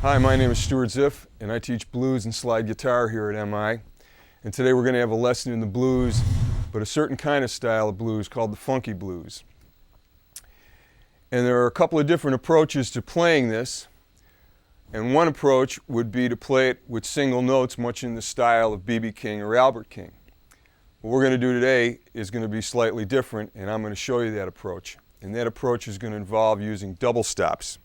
Hi, my name is Stuart Ziff, and I teach blues and slide guitar here at MI. And today we're going to have a lesson in the blues, but a certain kind of style of blues called the funky blues. And there are a couple of different approaches to playing this. And one approach would be to play it with single notes, much in the style of B.B. King or Albert King. What we're going to do today is going to be slightly different, and I'm going to show you that approach. And that approach is going to involve using double stops.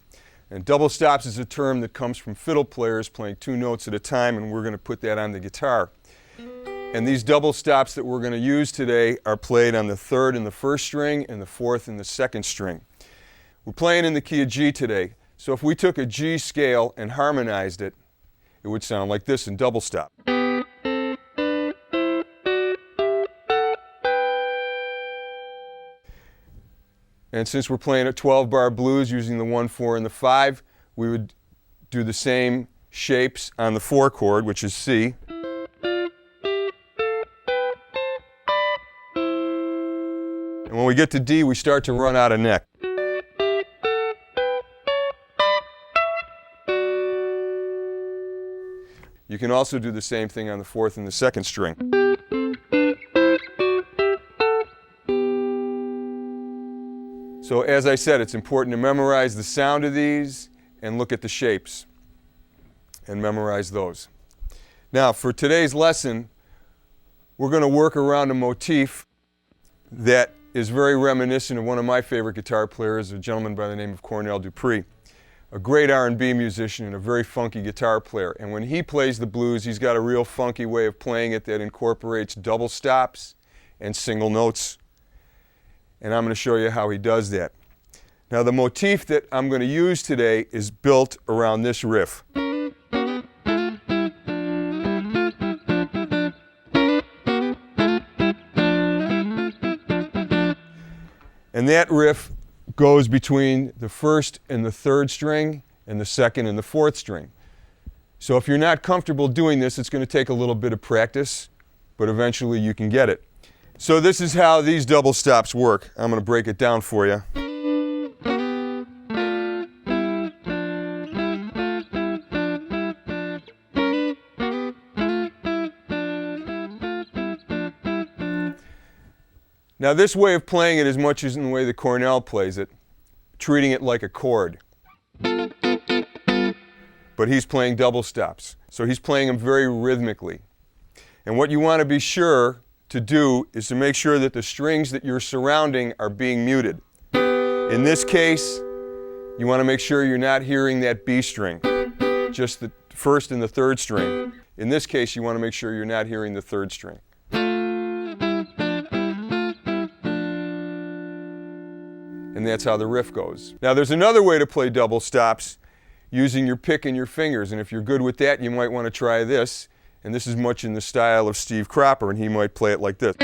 And double stops is a term that comes from fiddle players playing two notes at a time, and we're going to put that on the guitar. And these double stops that we're going to use today are played on the third and the first string and the fourth and the second string. We're playing in the key of G today, so if we took a G scale and harmonized it, it would sound like this in double stop. And since we're playing a 12-bar blues using the 1, 4, and the 5, we would do the same shapes on the 4 chord, which is C. And when we get to D, we start to run out of neck. You can also do the same thing on the 4th and the 2nd string. So as I said, it's important to memorize the sound of these and look at the shapes and memorize those. Now, for today's lesson, we're going to work around a motif that is very reminiscent of one of my favorite guitar players, a gentleman by the name of Cornell Dupree, a great R&B musician and a very funky guitar player. And when he plays the blues, he's got a real funky way of playing it that incorporates double stops and single notes. And I'm going to show you how he does that. Now, the motif that I'm going to use today is built around this riff. And that riff goes between the first and the third string and the second and the fourth string. So if you're not comfortable doing this, it's going to take a little bit of practice, but eventually you can get it. So this is how these double stops work. I'm going to break it down for you. Now this way of playing it is much as in the way that Cornell plays it, treating it like a chord. But he's playing double stops, so he's playing them very rhythmically. And what you want to be sure to do is to make sure that the strings that you're surrounding are being muted. In this case, you want to make sure you're not hearing that B string, just the first and the third string. In this case, you want to make sure you're not hearing the third string. And that's how the riff goes. Now there's another way to play double stops using your pick and your fingers, and if you're good with that, you might want to try this. And this is much in the style of Steve Cropper, and he might play it like this.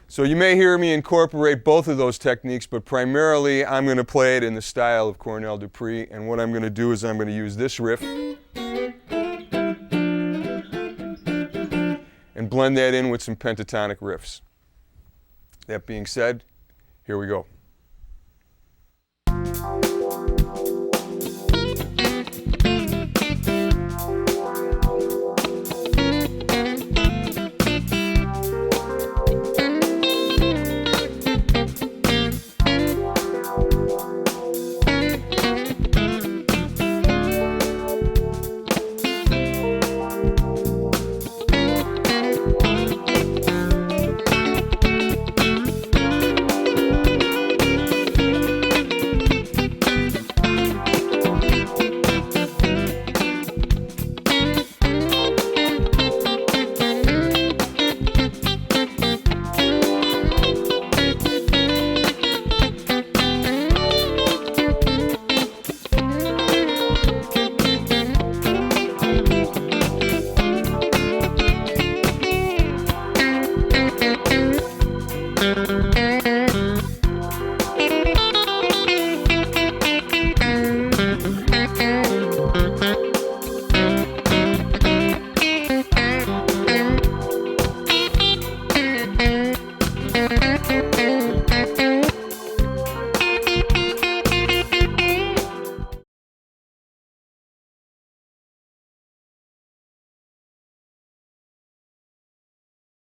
So you may hear me incorporate both of those techniques, but primarily I'm going to play it in the style of Cornell Dupree, and what I'm going to do is I'm going to use this riff and blend that in with some pentatonic riffs. That being said, here we go.